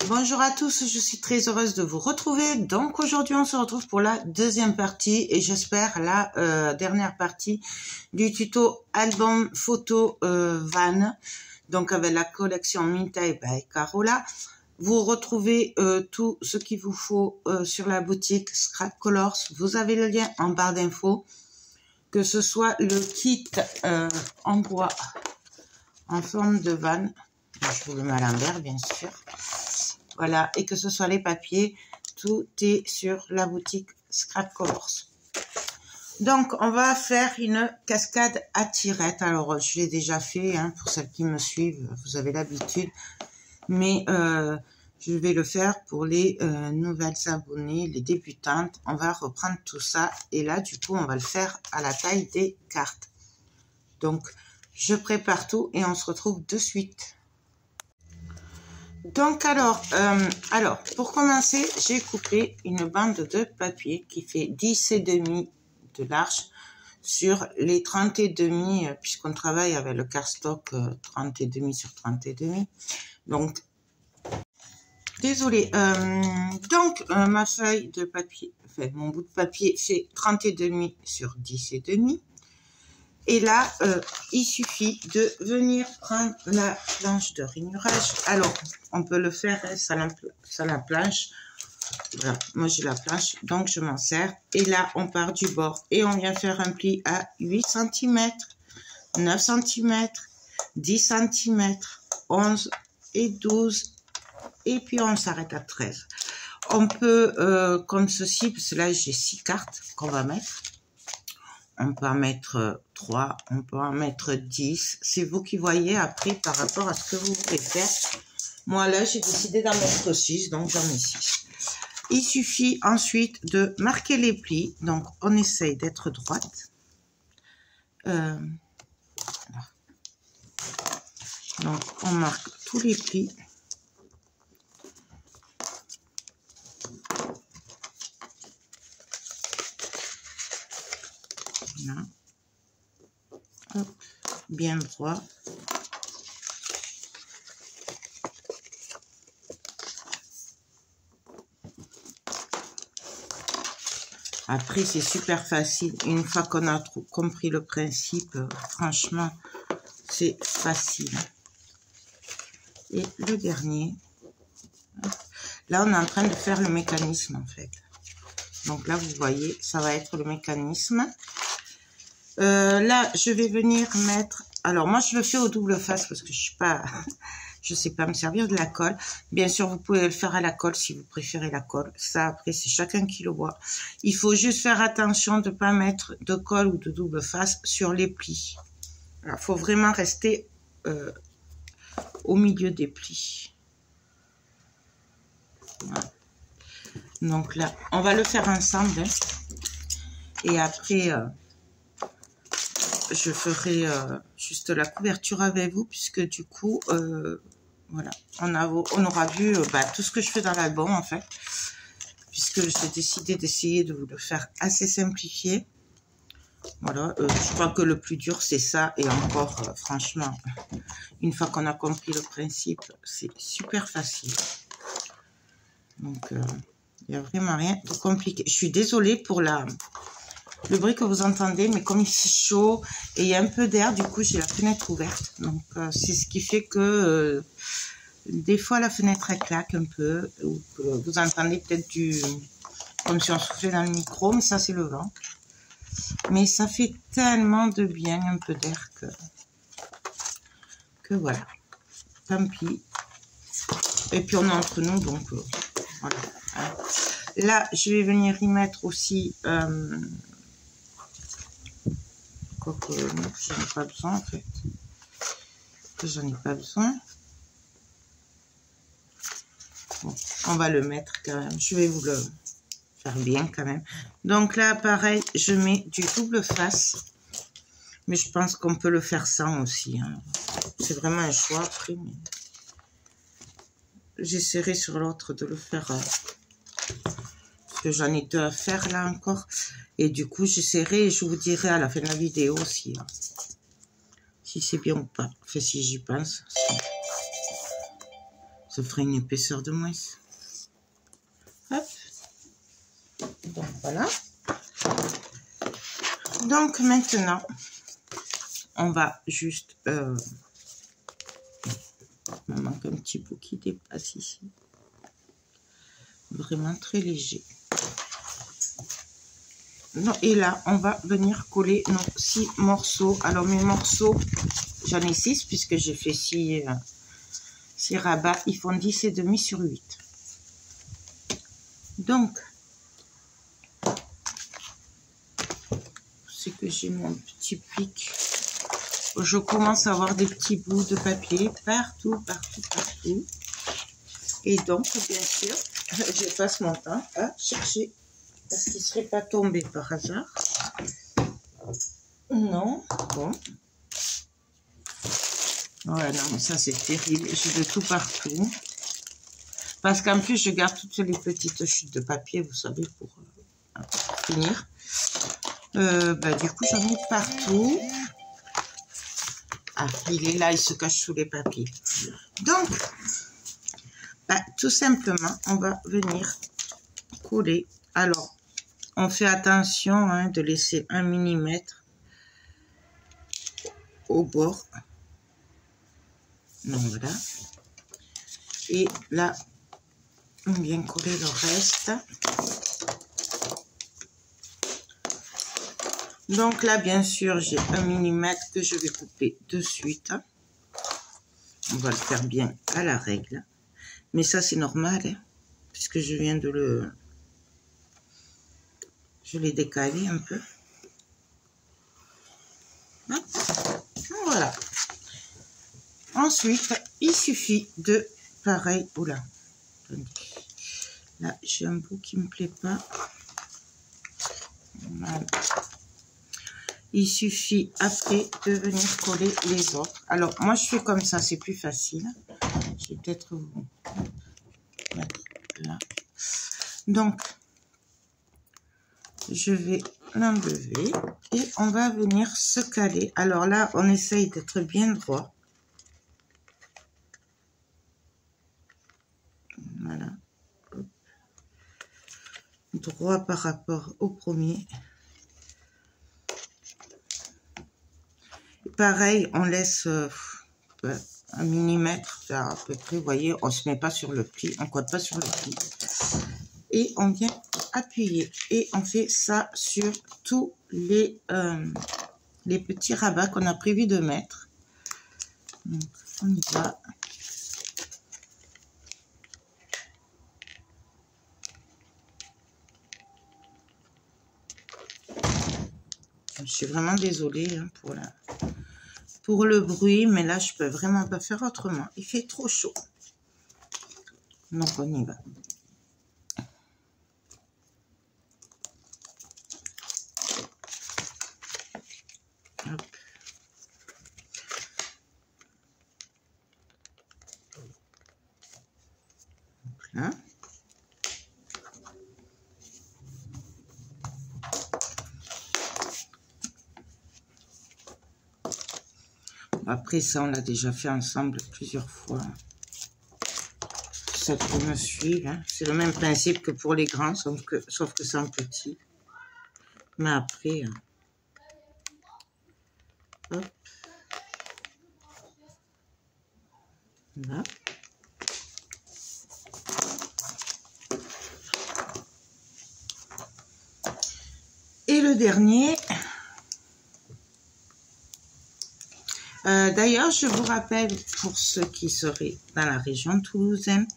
Bonjour à tous, je suis très heureuse de vous retrouver. Donc aujourd'hui on se retrouve pour la deuxième partie et j'espère la dernière partie du tuto album photo van. Donc avec la collection Mintai by Carola. Vous retrouvez tout ce qu'il vous faut sur la boutique Scrap Colors. Vous avez le lien en barre d'infos. Que ce soit le kit en bois en forme de van. Je vous le mets à l'envers bien sûr. Voilà, et que ce soit les papiers, tout est sur la boutique Scrap Colors. Donc, on va faire une cascade à tirettes. Alors, je l'ai déjà fait, hein, pour celles qui me suivent, vous avez l'habitude. Mais je vais le faire pour les nouvelles abonnées, les débutantes. On va reprendre tout ça. Et là, du coup, on va le faire à la taille des cartes. Donc, je prépare tout et on se retrouve de suite. Donc alors pour commencer, j'ai coupé une bande de papier qui fait 10,5 de large sur les 30,5 puisqu'on travaille avec le cardstock 30,5 sur 30,5. Donc, désolé. Ma feuille de papier, enfin mon bout de papier fait 30,5 sur 10,5. Et là, il suffit de venir prendre la planche de rainurage. Alors, on peut le faire sans la planche. Voilà, moi j'ai la planche, donc je m'en sers. Et là, on part du bord et on vient faire un pli à 8 cm, 9 cm, 10 cm, 11 et 12. Et puis, on s'arrête à 13. On peut, comme ceci, parce que là, j'ai 6 cartes qu'on va mettre. On peut en mettre 3, on peut en mettre 10. C'est vous qui voyez après par rapport à ce que vous voulez faire. Moi, là, j'ai décidé d'en mettre 6, donc j'en mets 6. Il suffit ensuite de marquer les plis. Donc, on essaye d'être droite. Donc, on marque tous les plis. Voilà. Hop, bien droit. Après, c'est super facile. Une fois qu'on a compris le principe, franchement, c'est facile. Et le dernier. Là, on est en train de faire le mécanisme, en fait. Donc là, vous voyez, ça va être le mécanisme. Là, je vais venir mettre... Alors, moi, je le fais au double face parce que je sais pas me servir de la colle. Bien sûr, vous pouvez le faire à la colle si vous préférez la colle. Ça, après, c'est chacun qui le voit. Il faut juste faire attention de ne pas mettre de colle ou de double face sur les plis. Il faut vraiment rester au milieu des plis. Voilà. Donc là, on va le faire ensemble. Hein. Et après... je ferai juste la couverture avec vous puisque du coup voilà, on aura vu tout ce que je fais dans l'album en fait, puisque j'ai décidé d'essayer de vous le faire assez simplifié. Voilà, je crois que le plus dur c'est ça, et encore franchement une fois qu'on a compris le principe c'est super facile. Donc il n'y a vraiment rien de compliqué. Je suis désolée pour le bruit que vous entendez, mais comme il fait chaud et il y a un peu d'air, du coup j'ai la fenêtre ouverte. Donc c'est ce qui fait que des fois la fenêtre elle claque un peu, ou que vous entendez peut-être comme si on soufflait dans le micro, mais ça c'est le vent. Mais ça fait tellement de bien un peu d'air que voilà. Tant pis. Et puis on est entre nous, donc voilà. Là je vais venir y mettre aussi... Quoique, non, j'en ai pas besoin en fait. J'en ai pas besoin. Bon, on va le mettre quand même. Je vais vous le faire bien quand même. Donc là, pareil, je mets du double face. Mais je pense qu'on peut le faire sans aussi. Hein. C'est vraiment un choix après. Mais... j'essaierai sur l'autre de le faire. Parce que j'en ai 2 à faire là encore. Et du coup, j'essaierai et je vous dirai à la fin de la vidéo aussi. Hein, si c'est bien ou pas. Enfin, si j'y pense. Ça ferait une épaisseur de moins. Hop. Donc voilà. Donc maintenant, on va juste... il me manque un petit bout qui dépasse ici. Vraiment très léger. Non, et là, on va venir coller nos 6 morceaux. Alors, mes morceaux, j'en ai 6 puisque j'ai fait 6 rabats. Ils font 10,5 sur 8. Donc, c'est que j'ai mon petit pic. Je commence à avoir des petits bouts de papier partout, partout, partout. Et donc, bien sûr, je passe mon temps à chercher. Est-ce qu'il ne serait pas tombé par hasard? Non. Bon. Ouais, non, mais ça, c'est terrible. J'ai de tout partout. Parce qu'en plus, je garde toutes les petites chutes de papier, vous savez, pour finir. Du coup, j'en ai partout. Ah, il est là, il se cache sous les papiers. Donc, tout simplement, on va venir coller. Alors, on fait attention de laisser 1 mm au bord. Donc voilà. Et là, on vient coller le reste. Donc là, bien sûr, j'ai 1 mm que je vais couper de suite. On va le faire bien à la règle. Mais ça, c'est normal, hein, puisque je viens de le... Je l'ai décalé un peu. Hop. Voilà. Ensuite, il suffit de... Pareil, oula. Là, j'ai un bout qui ne me plaît pas. Voilà. Il suffit après de venir coller les autres. Alors, moi, je fais comme ça, c'est plus facile. Je vais peut-être vous mettre là. Donc, je vais l'enlever et on va venir se caler. Alors là, on essaye d'être bien droit. Voilà. Droit par rapport au premier. Pareil, on laisse 1 mm à peu près, vous voyez, on se met pas sur le pli, on code pas sur le pli. Et on vient appuyer. Et on fait ça sur tous les petits rabats qu'on a prévu de mettre. Donc, on y va. Je suis vraiment désolée pour le bruit, mais là, je peux vraiment pas faire autrement. Il fait trop chaud. Donc, on y va. Hop. Donc là. Après ça, on l'a déjà fait ensemble plusieurs fois. Ça peut me suivre. Hein. C'est le même principe que pour les grands, sauf que c'est en petit. Mais après, hop. Là. Et le dernier... D'ailleurs, je vous rappelle, pour ceux qui seraient dans la région toulousaine,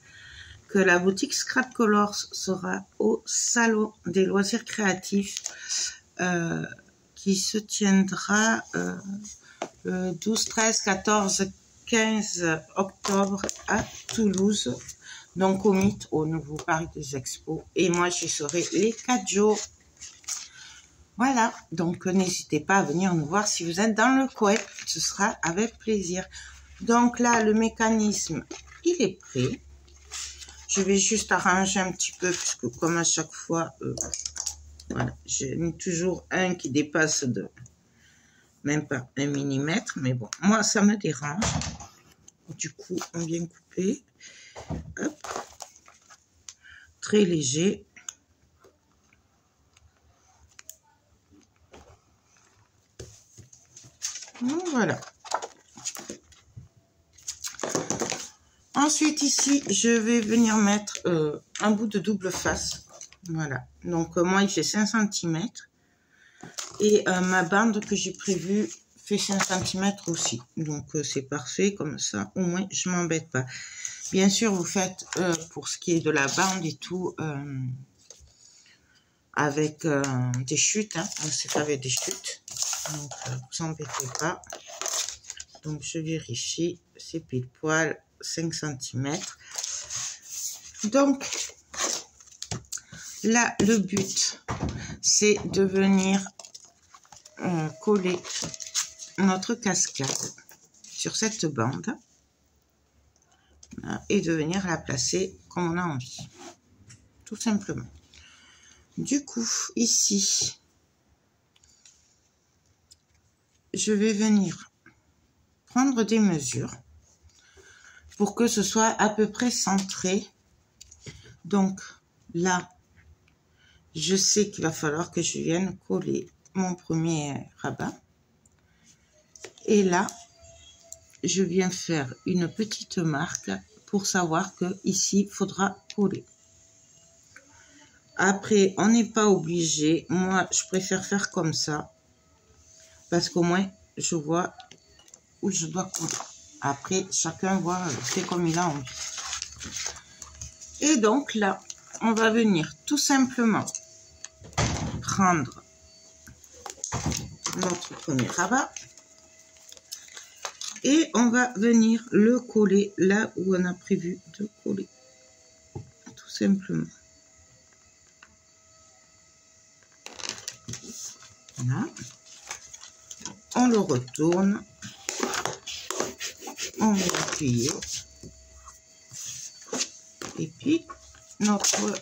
que la boutique Scrap Colors sera au Salon des loisirs créatifs qui se tiendra le 12, 13, 14, 15 octobre à Toulouse, donc au Mythe, au nouveau parc des expos. Et moi, j'y serai les 4 jours. Voilà, donc n'hésitez pas à venir nous voir si vous êtes dans le coin, ce sera avec plaisir. Donc là, le mécanisme, il est prêt. Je vais juste arranger un petit peu, puisque comme à chaque fois, voilà, j'ai mis toujours un qui dépasse de même pas 1 mm, mais bon, moi ça me dérange. Du coup, on vient couper. Hop. Très léger. Voilà. Ensuite, ici, je vais venir mettre un bout de double face. Voilà. Donc, moi, il fait 5 cm. Et ma bande que j'ai prévue fait 5 cm aussi. Donc, c'est parfait. Comme ça, au moins, je m'embête pas. Bien sûr, vous faites, pour ce qui est de la bande et tout, avec des chutes. Hein. C'est pas avec des chutes. Donc, vous embêtez pas. Donc, je vérifie. C'est pile poil 5 cm. Donc, là, le but, c'est de venir coller notre cascade sur cette bande et de venir la placer comme on a envie, tout simplement. Du coup, ici, je vais venir prendre des mesures pour que ce soit à peu près centré. Donc là, je sais qu'il va falloir que je vienne coller mon premier rabat. Et là, je viens faire une petite marque pour savoir que ici, il faudra coller. Après, on n'est pas obligé. Moi, je préfère faire comme ça parce qu'au moins, je vois où je dois coller. Après, chacun voit, fait comme il a envie. Et donc là, on va venir tout simplement prendre notre premier rabat et on va venir le coller là où on a prévu de coller, tout simplement. Là, on le retourne, on va appuyer et puis notre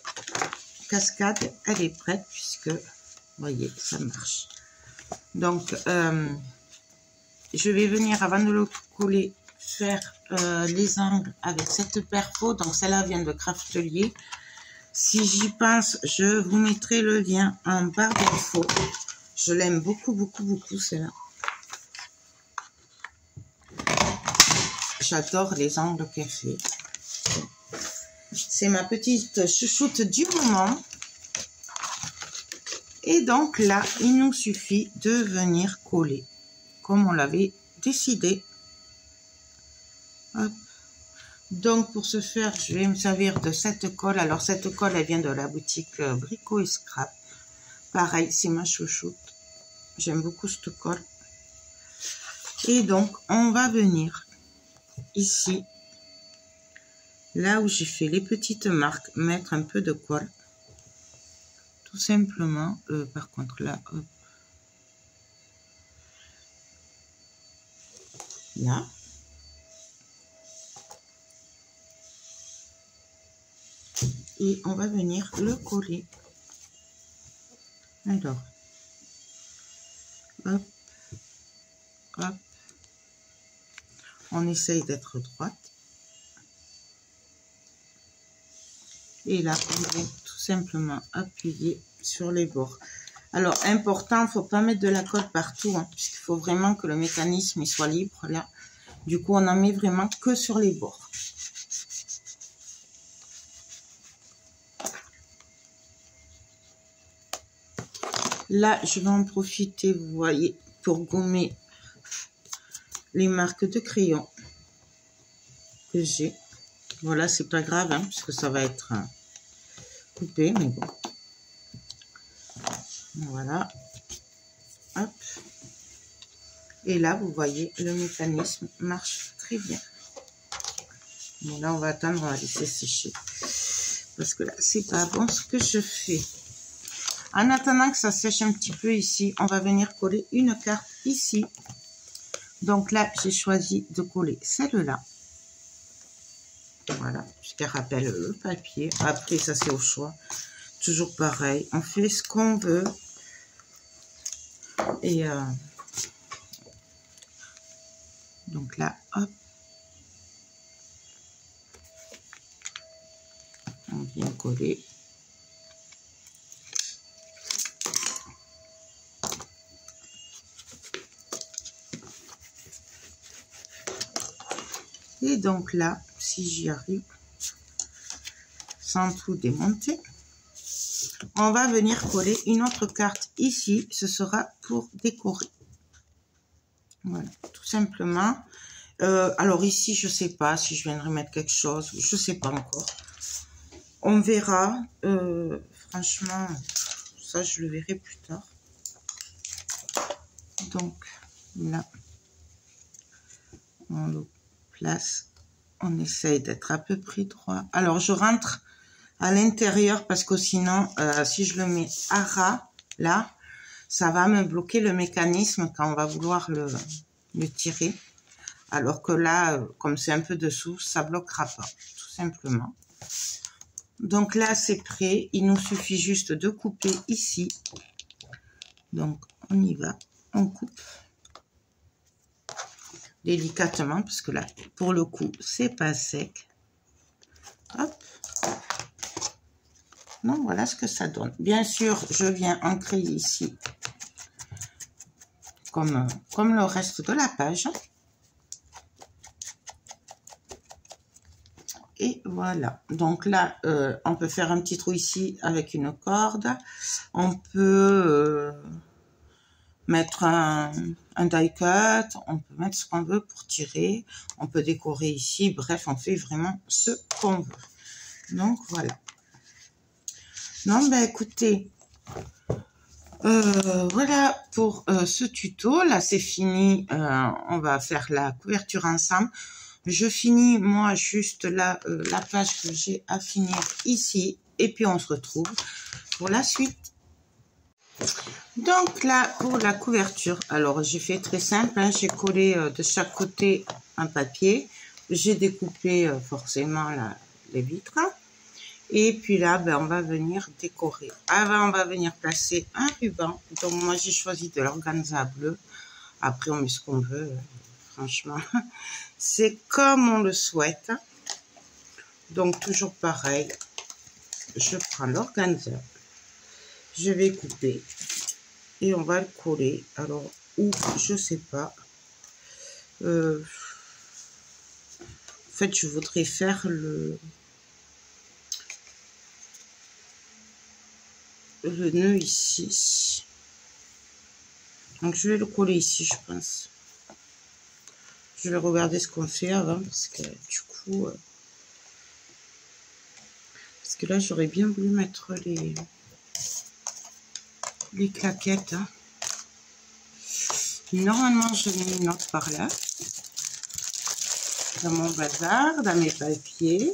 cascade elle est prête puisque vous voyez ça marche. Donc je vais venir avant de le coller faire les angles avec cette perfo. Donc celle-là vient de Craftelier. Si j'y pense, je vous mettrai le lien en barre d'infos. Je l'aime beaucoup, beaucoup, beaucoup celle-là. J'adore les angles qu'elle fait. C'est ma petite chouchoute du moment. Et donc là, il nous suffit de venir coller comme on l'avait décidé. Hop. Donc pour ce faire, je vais me servir de cette colle. Alors cette colle, elle vient de la boutique Brico et Scrap. Pareil, c'est ma chouchoute. J'aime beaucoup cette colle. Et donc, on va venir ici, là où j'ai fait les petites marques, mettre un peu de colle. Tout simplement. Par contre, là, hop. Là. Et on va venir le coller. Alors, hop, hop. On essaye d'être droite. Et là, on va tout simplement appuyer sur les bords. Alors, important, il ne faut pas mettre de la colle partout, hein, puisqu'il faut vraiment que le mécanisme il soit libre là. Du coup, on en met vraiment que sur les bords. Là, je vais en profiter, vous voyez, pour gommer les marques de crayon que j'ai. Voilà, c'est pas grave, hein, puisque ça va être coupé, mais bon. Voilà. Hop. Et là, vous voyez, le mécanisme marche très bien. Bon, là, on va attendre, on va laisser sécher. Parce que là, c'est pas bon ce que je fais. En attendant que ça sèche un petit peu ici, on va venir coller une carte ici. Donc là, j'ai choisi de coller celle-là. Voilà, puisqu'elle rappelle le papier. Après, ça c'est au choix. Toujours pareil, on fait ce qu'on veut. Et donc là, hop. bien coller. Et donc là, si j'y arrive, sans tout démonter, on va venir coller une autre carte ici. Ce sera pour décorer. Voilà, tout simplement. Alors ici, je sais pas si je viendrai mettre quelque chose. Je sais pas encore. On verra. Franchement, ça, je le verrai plus tard. Donc, là, on le place. On essaye d'être à peu près droit. Alors, je rentre à l'intérieur parce que sinon, si je le mets à ras, là, ça va me bloquer le mécanisme quand on va vouloir le tirer. Alors que là, comme c'est un peu dessous, ça bloquera pas, tout simplement. Donc là, c'est prêt. Il nous suffit juste de couper ici. Donc, on y va. On coupe délicatement parce que là, pour le coup, c'est pas sec. Hop. Donc, voilà ce que ça donne. Bien sûr, je viens ancrer ici comme le reste de la page. Et voilà. Donc là, on peut faire un petit trou ici avec une corde. On peut mettre un die cut. On peut mettre ce qu'on veut pour tirer. On peut décorer ici. Bref, on fait vraiment ce qu'on veut. Donc voilà. Non, ben écoutez, voilà pour ce tuto. Là, c'est fini. On va faire la couverture ensemble. Je finis, moi, juste là, la page que j'ai à finir ici. Et puis, on se retrouve pour la suite. Donc, là, pour la couverture, alors, j'ai fait très simple. Hein, j'ai collé de chaque côté un papier. J'ai découpé forcément les vitres. Et puis là, ben, on va venir décorer. Avant, on va venir placer un ruban. Donc, moi, j'ai choisi de l'organza bleu. Après, on met ce qu'on veut. Franchement, c'est comme on le souhaite. Donc, toujours pareil. Je prends l'organza. Je vais couper. Et on va le coller. Alors, où, je sais pas. En fait, je voudrais faire le nœud ici. Donc, je vais le coller ici, je pense. Je vais regarder ce qu'on fait avant, parce que du coup... parce que là, j'aurais bien voulu mettre les claquettes. Hein. Normalement, je mets une note par là. Dans mon bazar, dans mes papiers.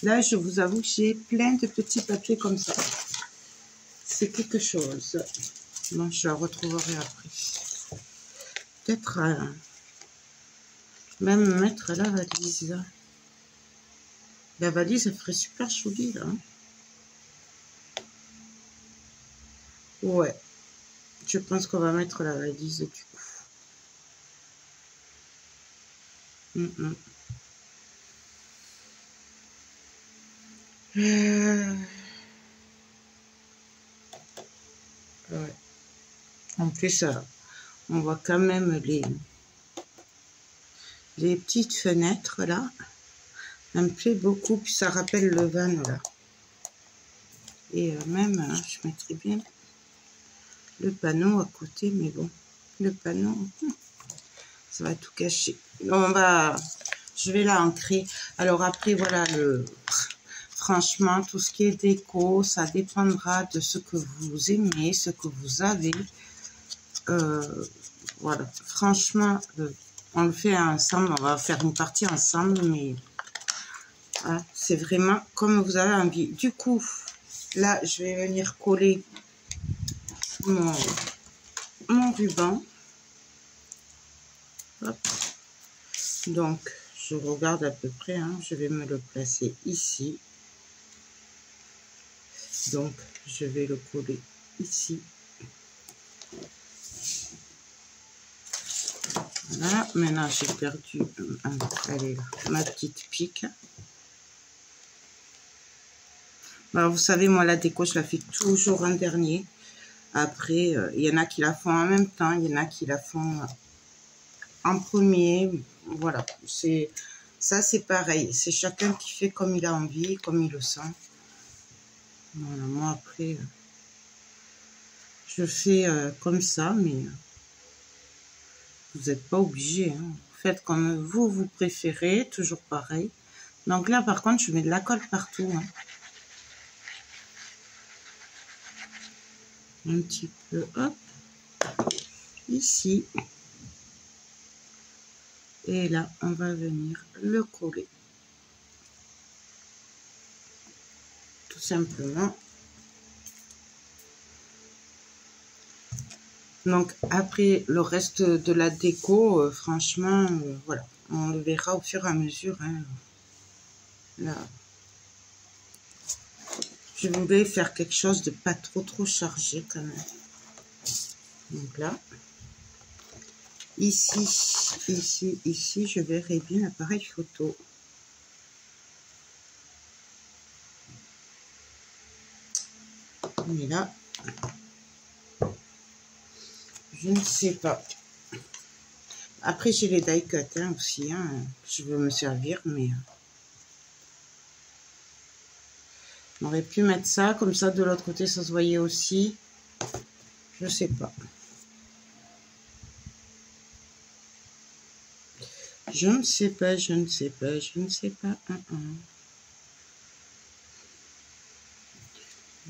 Là, je vous avoue que j'ai plein de petits papiers comme ça. C'est quelque chose. Bon, je la retrouverai après. Peut-être même mettre la valise. La valise, elle ferait super jolie, là. Ouais. Je pense qu'on va mettre la valise, du coup. Ouais. En plus, on voit quand même les petites fenêtres, là. Ça me plaît beaucoup, puis ça rappelle le van, là. Et même, je mettrais bien le panneau à côté, mais bon, le panneau, ça va tout cacher. Je vais la ancrer. Alors après, voilà, franchement, tout ce qui est déco, ça dépendra de ce que vous aimez, ce que vous avez. Voilà, franchement, on le fait ensemble, on va faire une partie ensemble, mais voilà, c'est vraiment comme vous avez envie. Du coup, là, je vais venir coller mon ruban. Hop. Donc, je regarde à peu près, hein, je vais me le placer ici. Donc, je vais le coller ici. Voilà, maintenant j'ai perdu, elle est là, ma petite pique. Alors, vous savez, moi, la déco, je la fais toujours en dernier. Après, il y en a qui la font en même temps, il y en a qui la font en premier. Voilà, ça, c'est pareil. C'est chacun qui fait comme il a envie, comme il le sent. Voilà, moi, après, je fais comme ça, mais vous n'êtes pas obligé. Hein. Vous faites comme vous préférez, toujours pareil. Donc là, par contre, je mets de la colle partout. Hein. Un petit peu, hop, ici. Et là, on va venir le coller. Tout simplement. Donc, après, le reste de la déco, franchement, voilà. On le verra au fur et à mesure. Hein. Là, je voulais faire quelque chose de pas trop chargé quand même. Donc là, ici, je verrai bien l'appareil photo. Mais là, je ne sais pas. Après, j'ai les die cut hein, aussi. Hein. Je veux me servir, mais... On aurait pu mettre ça, comme ça, de l'autre côté, ça se voyait aussi. Je sais pas. Je ne sais pas.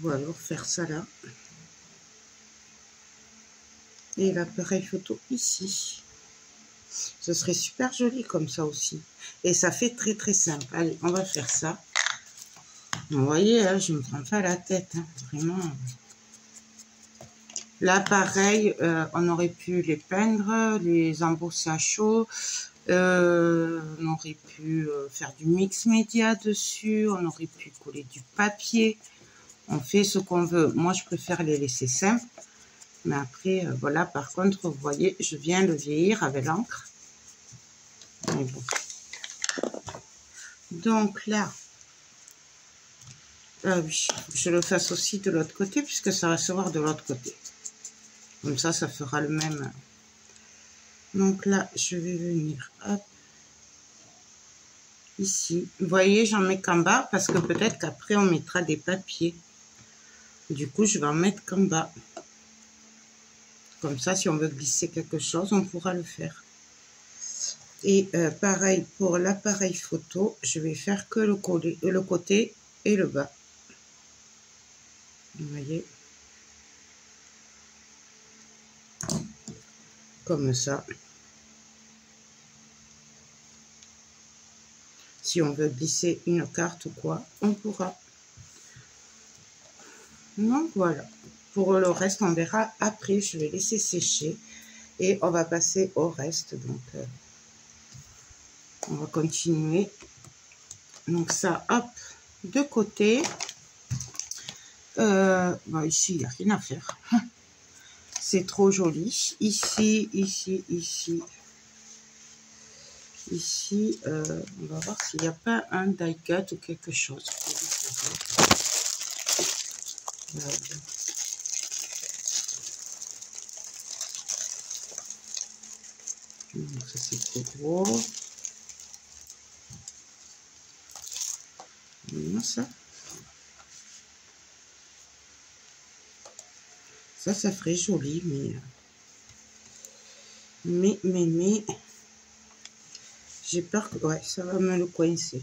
Ou alors faire ça là. Et l'appareil photo ici. Ce serait super joli comme ça aussi. Et ça fait très simple. Allez, on va faire ça. Vous voyez, hein, je me prends pas la tête. Hein, vraiment. Là, pareil, on aurait pu les peindre, les embosser à chaud. On aurait pu faire du mix média dessus. On aurait pu coller du papier. On fait ce qu'on veut. Moi, je préfère les laisser simples. Mais après, voilà, par contre, vous voyez, je viens le vieillir avec l'encre. Bon. Donc là, oui, je le fasse aussi de l'autre côté, puisque ça va se voir de l'autre côté. Comme ça fera le même. Donc là, je vais venir, hop, ici. Vous voyez, j'en mets qu'en bas, parce que peut-être qu'après, on mettra des papiers. Du coup, je vais en mettre qu'en bas. Comme ça, si on veut glisser quelque chose, on pourra le faire. Et pareil pour l'appareil photo, je vais faire que le côté et le bas. Vous voyez, comme ça. Si on veut glisser une carte ou quoi, on pourra. Donc voilà. Pour le reste, on verra après. Je vais laisser sécher et on va passer au reste. Donc, on va continuer. Donc ça, hop, de côté. Bon, ici, il n'y a rien à faire. C'est trop joli. Ici. Ici, on va voir s'il n'y a pas un die cut ou quelque chose. Donc ça, c'est trop gros. Ça. Ça ferait joli, mais j'ai peur que ouais, ça va me le coincer.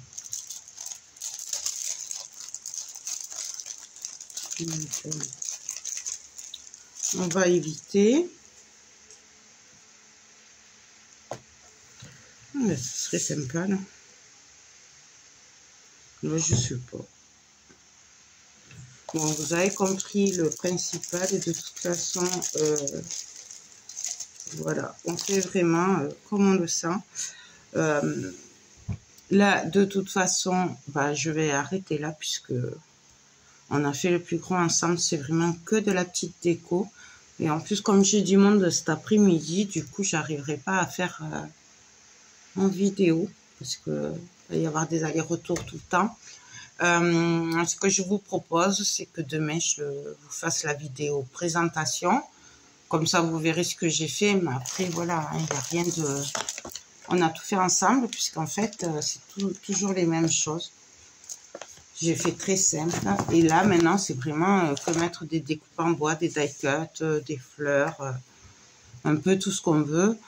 Donc, on va éviter. Mais ce serait sympa, là. Moi, je sais pas. Bon, vous avez compris le principal et de toute façon, voilà, on fait vraiment comme on le sent. Là, de toute façon, bah, je vais arrêter là puisque on a fait le plus grand ensemble. C'est vraiment que de la petite déco. Et en plus, comme j'ai du monde cet après-midi, du coup, j'arriverai pas à faire en vidéo parce que il va y avoir des allers-retours tout le temps. Ce que je vous propose, c'est que demain, je vous fasse la vidéo présentation. Comme ça, vous verrez ce que j'ai fait. Mais après, voilà, il n'y a rien de... On a tout fait ensemble, puisqu'en fait, c'est toujours les mêmes choses. J'ai fait très simple. Et là, maintenant, c'est vraiment que mettre des découpes en bois, des die-cuts, des fleurs, un peu tout ce qu'on veut.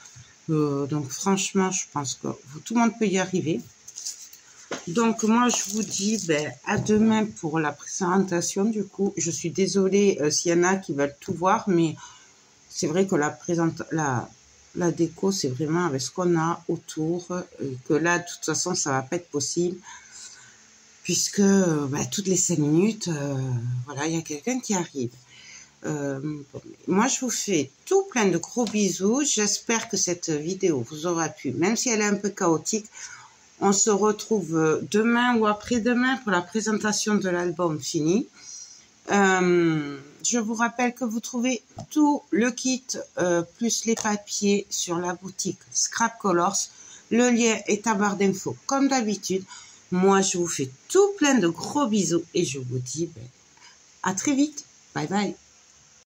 Donc, franchement, je pense que tout le monde peut y arriver. Donc, moi, je vous dis à demain pour la présentation. Du coup, je suis désolée s'il y en a qui veulent tout voir, mais c'est vrai que la déco, c'est vraiment avec ce qu'on a autour. Et que là, de toute façon, ça va pas être possible. Puisque toutes les 5 minutes, voilà, il y a quelqu'un qui arrive. Moi, je vous fais tout plein de gros bisous. J'espère que cette vidéo vous aura plu, même si elle est un peu chaotique. On se retrouve demain ou après-demain pour la présentation de l'album fini. Je vous rappelle que vous trouvez tout le kit plus les papiers sur la boutique Scrap Colors. Le lien est en barre d'infos comme d'habitude. Moi, je vous fais tout plein de gros bisous et je vous dis à très vite. Bye bye.